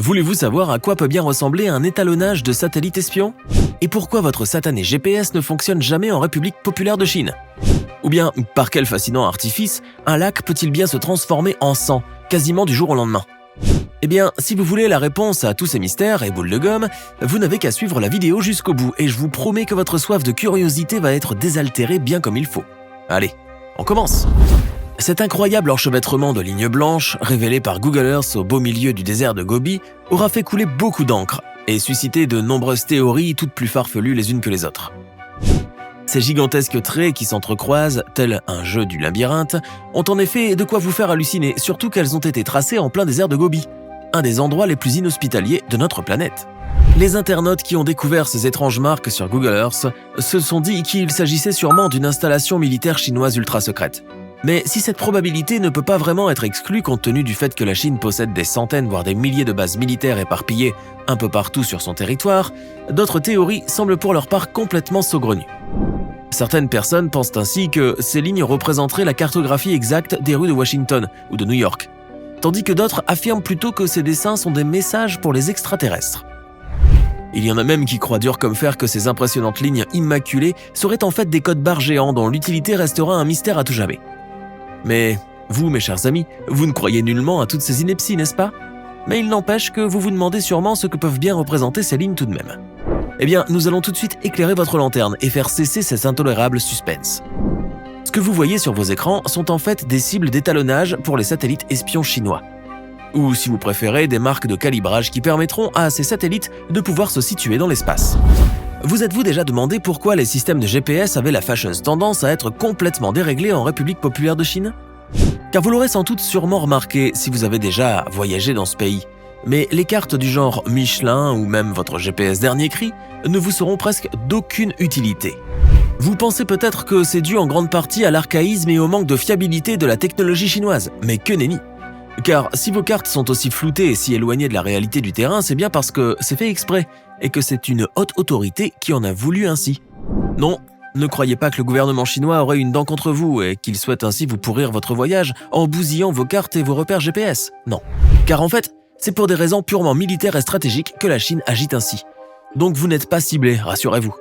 Voulez-vous savoir à quoi peut bien ressembler un étalonnage de satellite espion? Et pourquoi votre satané GPS ne fonctionne jamais en République populaire de Chine? Ou bien, par quel fascinant artifice, un lac peut-il bien se transformer en sang, quasiment du jour au lendemain? Eh bien, si vous voulez la réponse à tous ces mystères et boules de gomme, vous n'avez qu'à suivre la vidéo jusqu'au bout et je vous promets que votre soif de curiosité va être désaltérée bien comme il faut. Allez, on commence! Cet incroyable enchevêtrement de lignes blanches, révélé par Google Earth au beau milieu du désert de Gobi, aura fait couler beaucoup d'encre et suscité de nombreuses théories toutes plus farfelues les unes que les autres. Ces gigantesques traits qui s'entrecroisent, tel un jeu du labyrinthe, ont en effet de quoi vous faire halluciner, surtout qu'elles ont été tracées en plein désert de Gobi, un des endroits les plus inhospitaliers de notre planète. Les internautes qui ont découvert ces étranges marques sur Google Earth se sont dit qu'il s'agissait sûrement d'une installation militaire chinoise ultra secrète. Mais si cette probabilité ne peut pas vraiment être exclue compte tenu du fait que la Chine possède des centaines voire des milliers de bases militaires éparpillées un peu partout sur son territoire, d'autres théories semblent pour leur part complètement saugrenues. Certaines personnes pensent ainsi que ces lignes représenteraient la cartographie exacte des rues de Washington ou de New York, tandis que d'autres affirment plutôt que ces dessins sont des messages pour les extraterrestres. Il y en a même qui croient dur comme fer que ces impressionnantes lignes immaculées seraient en fait des codes barres géants dont l'utilité restera un mystère à tout jamais. Mais vous, mes chers amis, vous ne croyez nullement à toutes ces inepties, n'est-ce pas? Mais il n'empêche que vous vous demandez sûrement ce que peuvent bien représenter ces lignes tout de même. Eh bien, nous allons tout de suite éclairer votre lanterne et faire cesser cet intolérable suspense. Ce que vous voyez sur vos écrans sont en fait des cibles d'étalonnage pour les satellites espions chinois. Ou, si vous préférez, des marques de calibrage qui permettront à ces satellites de pouvoir se situer dans l'espace. Vous êtes-vous déjà demandé pourquoi les systèmes de GPS avaient la fâcheuse tendance à être complètement déréglés en République populaire de Chine? Car vous l'aurez sans doute sûrement remarqué si vous avez déjà voyagé dans ce pays. Mais les cartes du genre Michelin ou même votre GPS dernier cri ne vous seront presque d'aucune utilité. Vous pensez peut-être que c'est dû en grande partie à l'archaïsme et au manque de fiabilité de la technologie chinoise, mais que nenni! Car si vos cartes sont aussi floutées et si éloignées de la réalité du terrain, c'est bien parce que c'est fait exprès et que c'est une haute autorité qui en a voulu ainsi. Non, ne croyez pas que le gouvernement chinois aurait une dent contre vous et qu'il souhaite ainsi vous pourrir votre voyage en bousillant vos cartes et vos repères GPS. Non, car en fait, c'est pour des raisons purement militaires et stratégiques que la Chine agit ainsi. Donc vous n'êtes pas ciblé, rassurez-vous.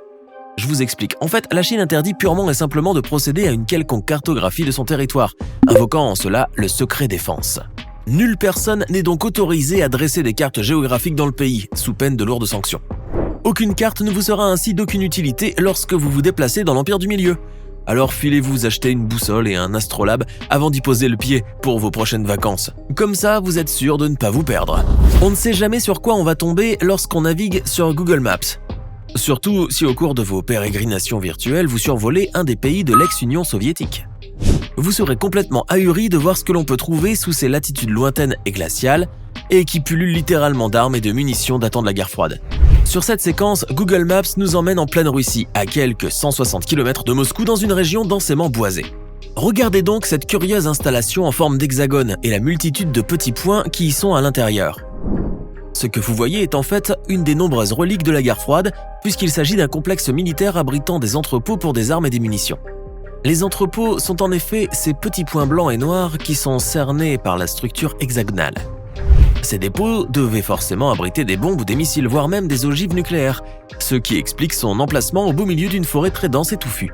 Je vous explique. En fait, la Chine interdit purement et simplement de procéder à une quelconque cartographie de son territoire, invoquant en cela le secret défense. Nulle personne n'est donc autorisée à dresser des cartes géographiques dans le pays, sous peine de lourdes sanctions. Aucune carte ne vous sera ainsi d'aucune utilité lorsque vous vous déplacez dans l'Empire du Milieu. Alors filez-vous acheter une boussole et un astrolabe avant d'y poser le pied pour vos prochaines vacances. Comme ça, vous êtes sûr de ne pas vous perdre. On ne sait jamais sur quoi on va tomber lorsqu'on navigue sur Google Maps. Surtout si au cours de vos pérégrinations virtuelles, vous survolez un des pays de l'ex-Union soviétique. Vous serez complètement ahuri de voir ce que l'on peut trouver sous ces latitudes lointaines et glaciales et qui pullulent littéralement d'armes et de munitions datant de la guerre froide. Sur cette séquence, Google Maps nous emmène en pleine Russie, à quelques 160 km de Moscou dans une région densément boisée. Regardez donc cette curieuse installation en forme d'hexagone et la multitude de petits points qui y sont à l'intérieur. Ce que vous voyez est en fait une des nombreuses reliques de la guerre froide, puisqu'il s'agit d'un complexe militaire abritant des entrepôts pour des armes et des munitions. Les entrepôts sont en effet ces petits points blancs et noirs qui sont cernés par la structure hexagonale. Ces dépôts devaient forcément abriter des bombes ou des missiles, voire même des ogives nucléaires, ce qui explique son emplacement au beau milieu d'une forêt très dense et touffue.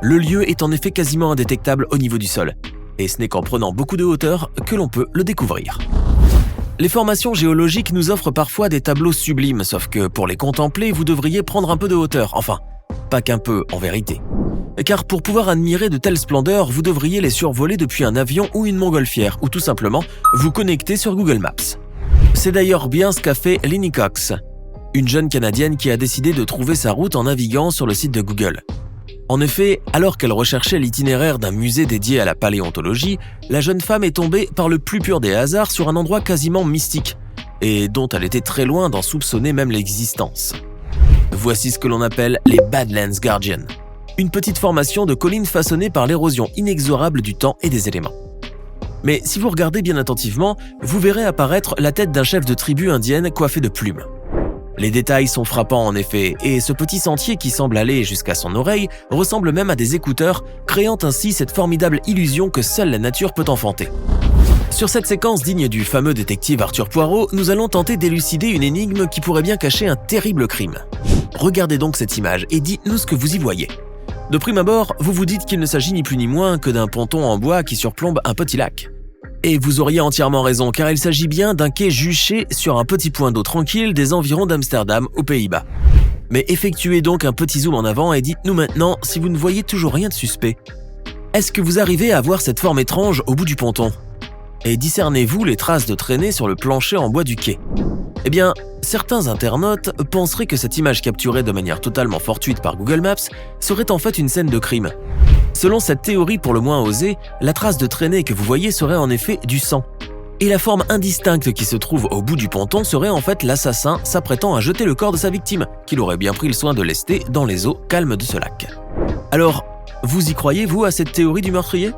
Le lieu est en effet quasiment indétectable au niveau du sol, et ce n'est qu'en prenant beaucoup de hauteur que l'on peut le découvrir. Les formations géologiques nous offrent parfois des tableaux sublimes, sauf que pour les contempler, vous devriez prendre un peu de hauteur, enfin, pas qu'un peu en vérité. Car pour pouvoir admirer de telles splendeurs, vous devriez les survoler depuis un avion ou une montgolfière, ou tout simplement vous connecter sur Google Maps. C'est d'ailleurs bien ce qu'a fait Lenny Cox, une jeune Canadienne qui a décidé de trouver sa route en naviguant sur le site de Google. En effet, alors qu'elle recherchait l'itinéraire d'un musée dédié à la paléontologie, la jeune femme est tombée par le plus pur des hasards sur un endroit quasiment mystique, et dont elle était très loin d'en soupçonner même l'existence. Voici ce que l'on appelle les Badlands Guardians. Une petite formation de collines façonnée par l'érosion inexorable du temps et des éléments. Mais si vous regardez bien attentivement, vous verrez apparaître la tête d'un chef de tribu indienne coiffé de plumes. Les détails sont frappants en effet, et ce petit sentier qui semble aller jusqu'à son oreille ressemble même à des écouteurs, créant ainsi cette formidable illusion que seule la nature peut enfanter. Sur cette séquence digne du fameux détective Arthur Poirot, nous allons tenter d'élucider une énigme qui pourrait bien cacher un terrible crime. Regardez donc cette image et dites-nous ce que vous y voyez. De prime abord, vous vous dites qu'il ne s'agit ni plus ni moins que d'un ponton en bois qui surplombe un petit lac. Et vous auriez entièrement raison, car il s'agit bien d'un quai juché sur un petit point d'eau tranquille des environs d'Amsterdam, aux Pays-Bas. Mais effectuez donc un petit zoom en avant et dites-nous maintenant si vous ne voyez toujours rien de suspect. Est-ce que vous arrivez à voir cette forme étrange au bout du ponton ? Et discernez-vous les traces de traînées sur le plancher en bois du quai ? Eh bien, certains internautes penseraient que cette image capturée de manière totalement fortuite par Google Maps serait en fait une scène de crime. Selon cette théorie pour le moins osée, la trace de traînée que vous voyez serait en effet du sang. Et la forme indistincte qui se trouve au bout du ponton serait en fait l'assassin s'apprêtant à jeter le corps de sa victime, qu'il aurait bien pris le soin de lester dans les eaux calmes de ce lac. Alors, vous y croyez, vous, à cette théorie du meurtrier ?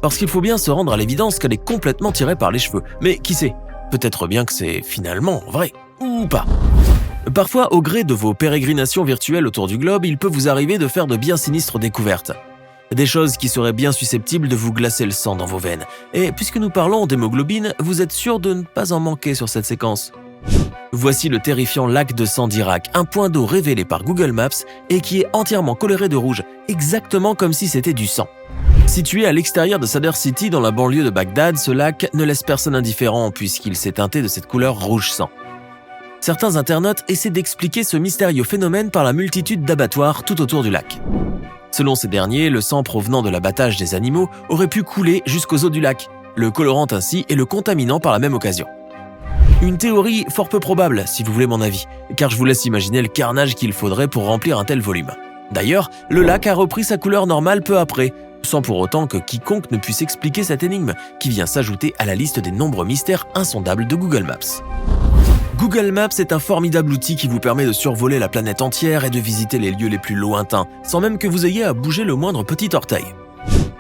Parce qu'il faut bien se rendre à l'évidence qu'elle est complètement tirée par les cheveux. Mais qui sait ? Peut-être bien que c'est finalement vrai, ou pas. Parfois, au gré de vos pérégrinations virtuelles autour du globe, il peut vous arriver de faire de bien sinistres découvertes. Des choses qui seraient bien susceptibles de vous glacer le sang dans vos veines. Et puisque nous parlons d'hémoglobine, vous êtes sûr de ne pas en manquer sur cette séquence. Voici le terrifiant lac de sang d'Irak, un point d'eau révélé par Google Maps et qui est entièrement coloré de rouge, exactement comme si c'était du sang. Situé à l'extérieur de Sadr City, dans la banlieue de Bagdad, ce lac ne laisse personne indifférent puisqu'il s'est teinté de cette couleur rouge sang. Certains internautes essaient d'expliquer ce mystérieux phénomène par la multitude d'abattoirs tout autour du lac. Selon ces derniers, le sang provenant de l'abattage des animaux aurait pu couler jusqu'aux eaux du lac, le colorant ainsi et le contaminant par la même occasion. Une théorie fort peu probable, si vous voulez mon avis, car je vous laisse imaginer le carnage qu'il faudrait pour remplir un tel volume. D'ailleurs, le lac a repris sa couleur normale peu après, sans pour autant que quiconque ne puisse expliquer cette énigme, qui vient s'ajouter à la liste des nombreux mystères insondables de Google Maps. Google Maps est un formidable outil qui vous permet de survoler la planète entière et de visiter les lieux les plus lointains, sans même que vous ayez à bouger le moindre petit orteil.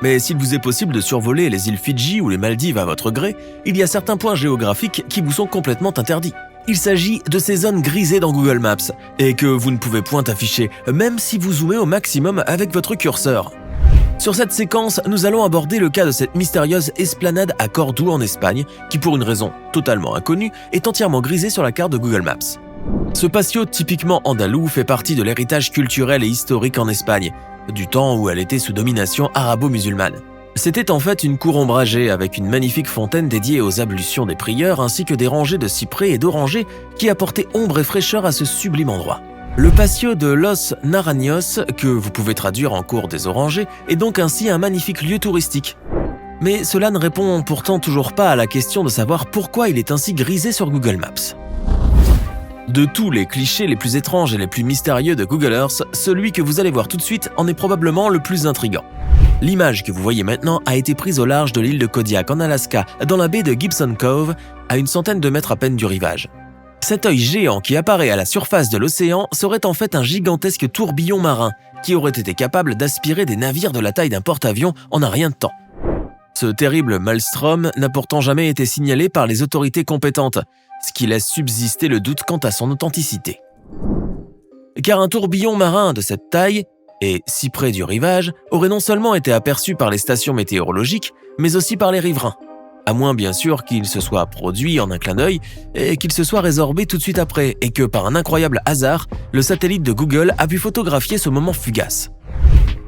Mais s'il vous est possible de survoler les îles Fidji ou les Maldives à votre gré, il y a certains points géographiques qui vous sont complètement interdits. Il s'agit de ces zones grisées dans Google Maps, et que vous ne pouvez point afficher, même si vous zoomez au maximum avec votre curseur. Sur cette séquence, nous allons aborder le cas de cette mystérieuse esplanade à Cordoue en Espagne, qui pour une raison totalement inconnue, est entièrement grisée sur la carte de Google Maps. Ce patio typiquement andalou fait partie de l'héritage culturel et historique en Espagne, du temps où elle était sous domination arabo-musulmane. C'était en fait une cour ombragée avec une magnifique fontaine dédiée aux ablutions des prieurs ainsi que des rangées de cyprès et d'orangers qui apportaient ombre et fraîcheur à ce sublime endroit. Le patio de Los Naranjos, que vous pouvez traduire en cour des orangers, est donc ainsi un magnifique lieu touristique. Mais cela ne répond pourtant toujours pas à la question de savoir pourquoi il est ainsi grisé sur Google Maps. De tous les clichés les plus étranges et les plus mystérieux de Google Earth, celui que vous allez voir tout de suite en est probablement le plus intriguant. L'image que vous voyez maintenant a été prise au large de l'île de Kodiak en Alaska, dans la baie de Gibson Cove, à une centaine de mètres à peine du rivage. Cet œil géant qui apparaît à la surface de l'océan serait en fait un gigantesque tourbillon marin qui aurait été capable d'aspirer des navires de la taille d'un porte-avions en un rien de temps. Ce terrible maelstrom n'a pourtant jamais été signalé par les autorités compétentes, ce qui laisse subsister le doute quant à son authenticité. Car un tourbillon marin de cette taille, et si près du rivage, aurait non seulement été aperçu par les stations météorologiques, mais aussi par les riverains. À moins bien sûr qu'il se soit produit en un clin d'œil et qu'il se soit résorbé tout de suite après et que par un incroyable hasard, le satellite de Google a pu photographier ce moment fugace.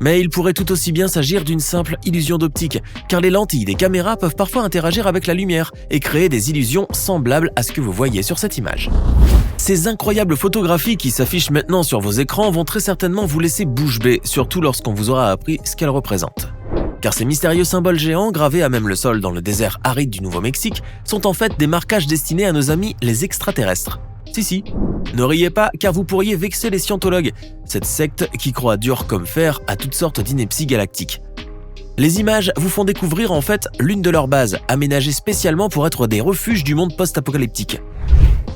Mais il pourrait tout aussi bien s'agir d'une simple illusion d'optique, car les lentilles des caméras peuvent parfois interagir avec la lumière et créer des illusions semblables à ce que vous voyez sur cette image. Ces incroyables photographies qui s'affichent maintenant sur vos écrans vont très certainement vous laisser bouche bée, surtout lorsqu'on vous aura appris ce qu'elles représentent. Car ces mystérieux symboles géants, gravés à même le sol dans le désert aride du Nouveau-Mexique, sont en fait des marquages destinés à nos amis les extraterrestres. Si, ne riez pas car vous pourriez vexer les scientologues, cette secte qui croit dur comme fer à toutes sortes d'inepties galactiques. Les images vous font découvrir en fait l'une de leurs bases, aménagées spécialement pour être des refuges du monde post-apocalyptique.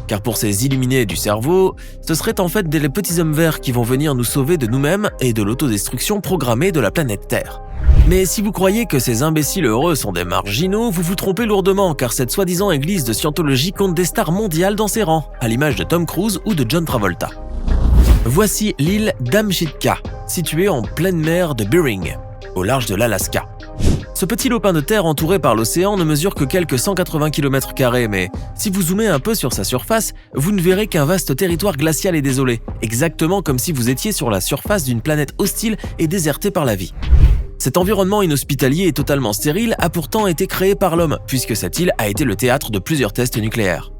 Car pour ces illuminés du cerveau, ce seraient en fait des petits hommes verts qui vont venir nous sauver de nous-mêmes et de l'autodestruction programmée de la planète Terre. Mais si vous croyez que ces imbéciles heureux sont des marginaux, vous vous trompez lourdement car cette soi-disant église de scientologie compte des stars mondiales dans ses rangs, à l'image de Tom Cruise ou de John Travolta. Voici l'île d'Amchitka, située en pleine mer de Bering, au large de l'Alaska. Ce petit lopin de terre entouré par l'océan ne mesure que quelques 180 km², mais si vous zoomez un peu sur sa surface, vous ne verrez qu'un vaste territoire glacial et désolé, exactement comme si vous étiez sur la surface d'une planète hostile et désertée par la vie. Cet environnement inhospitalier et totalement stérile a pourtant été créé par l'homme, puisque cette île a été le théâtre de plusieurs tests nucléaires.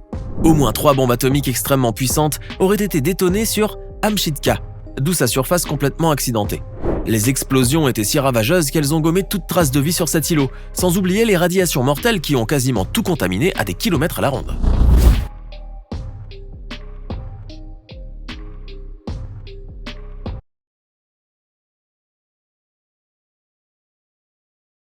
Au moins 3 bombes atomiques extrêmement puissantes auraient été détonnées sur Amchitka, d'où sa surface complètement accidentée. Les explosions étaient si ravageuses qu'elles ont gommé toute trace de vie sur cet îlot, sans oublier les radiations mortelles qui ont quasiment tout contaminé à des kilomètres à la ronde.